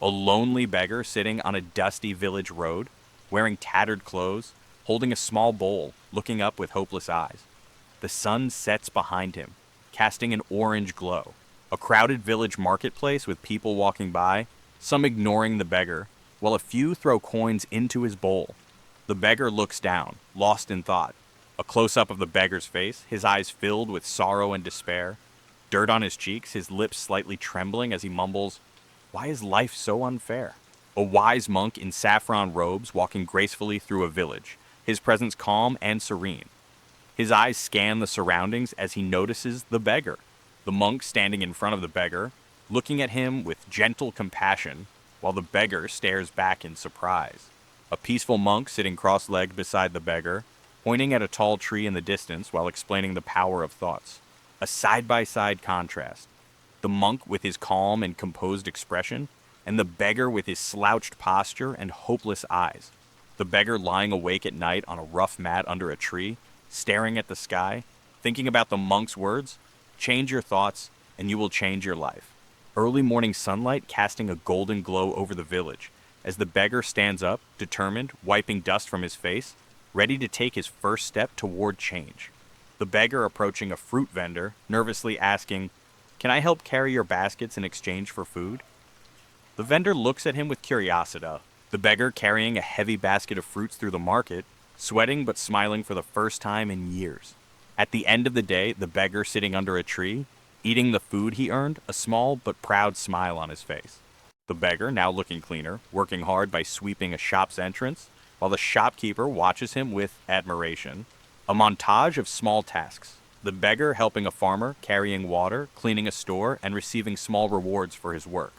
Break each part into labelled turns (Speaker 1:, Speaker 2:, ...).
Speaker 1: A lonely beggar sitting on a dusty village road, wearing tattered clothes, holding a small bowl, looking up with hopeless eyes. The sun sets behind him, casting an orange glow. A crowded village marketplace with people walking by, some ignoring the beggar, while a few throw coins into his bowl. The beggar looks down, lost in thought. A close-up of the beggar's face, his eyes filled with sorrow and despair. Dirt on his cheeks, his lips slightly trembling as he mumbles, "Why is life so unfair?" A wise monk in saffron robes walking gracefully through a village, his presence calm and serene. His eyes scan the surroundings as he notices the beggar. The monk standing in front of the beggar, looking at him with gentle compassion, while the beggar stares back in surprise. A peaceful monk sitting cross-legged beside the beggar, pointing at a tall tree in the distance while explaining the power of thoughts. A side-by-side contrast. The monk with his calm and composed expression, and the beggar with his slouched posture and hopeless eyes. The beggar lying awake at night on a rough mat under a tree, staring at the sky, thinking about the monk's words, "Change your thoughts, and you will change your life." Early morning sunlight casting a golden glow over the village, as the beggar stands up, determined, wiping dust from his face, ready to take his first step toward change. The beggar approaching a fruit vendor, nervously asking, "Can I help carry your baskets in exchange for food?" The vendor looks at him with curiosity. The beggar carrying a heavy basket of fruits through the market, sweating but smiling for the first time in years. At the end of the day, the beggar sitting under a tree, eating the food he earned, a small but proud smile on his face. The beggar, now looking cleaner, working hard by sweeping a shop's entrance, while the shopkeeper watches him with admiration. A montage of small tasks. The beggar helping a farmer, carrying water, cleaning a store, and receiving small rewards for his work.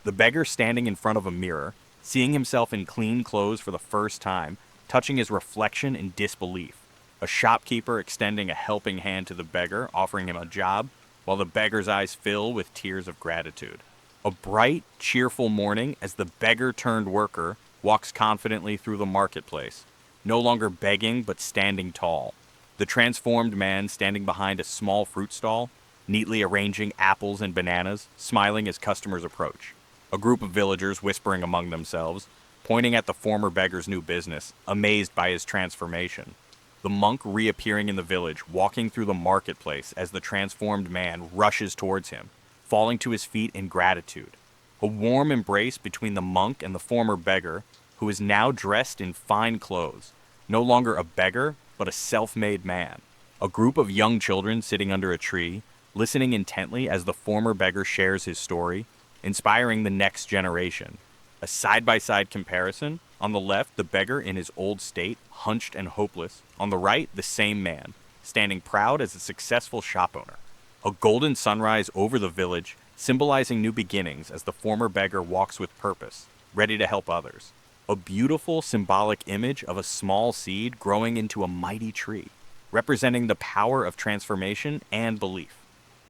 Speaker 1: The beggar standing in front of a mirror, seeing himself in clean clothes for the first time, touching his reflection in disbelief. A shopkeeper extending a helping hand to the beggar, offering him a job, while the beggar's eyes fill with tears of gratitude. A bright, cheerful morning as the beggar-turned-worker walks confidently through the marketplace, no longer begging but standing tall. The transformed man standing behind a small fruit stall, neatly arranging apples and bananas, smiling as customers approach. A group of villagers whispering among themselves, pointing at the former beggar's new business, amazed by his transformation. The monk reappearing in the village, walking through the marketplace as the transformed man rushes towards him, falling to his feet in gratitude. A warm embrace between the monk and the former beggar, who is now dressed in fine clothes, no longer a beggar, but a self-made man. A group of young children sitting under a tree, listening intently as the former beggar shares his story, inspiring the next generation. A side-by-side comparison. On the left, the beggar in his old state, hunched and hopeless. On the right, the same man, standing proud as a successful shop owner. A golden sunrise over the village, symbolizing new beginnings as the former beggar walks with purpose, ready to help others. A beautiful symbolic image of a small seed growing into a mighty tree, representing the power of transformation and belief.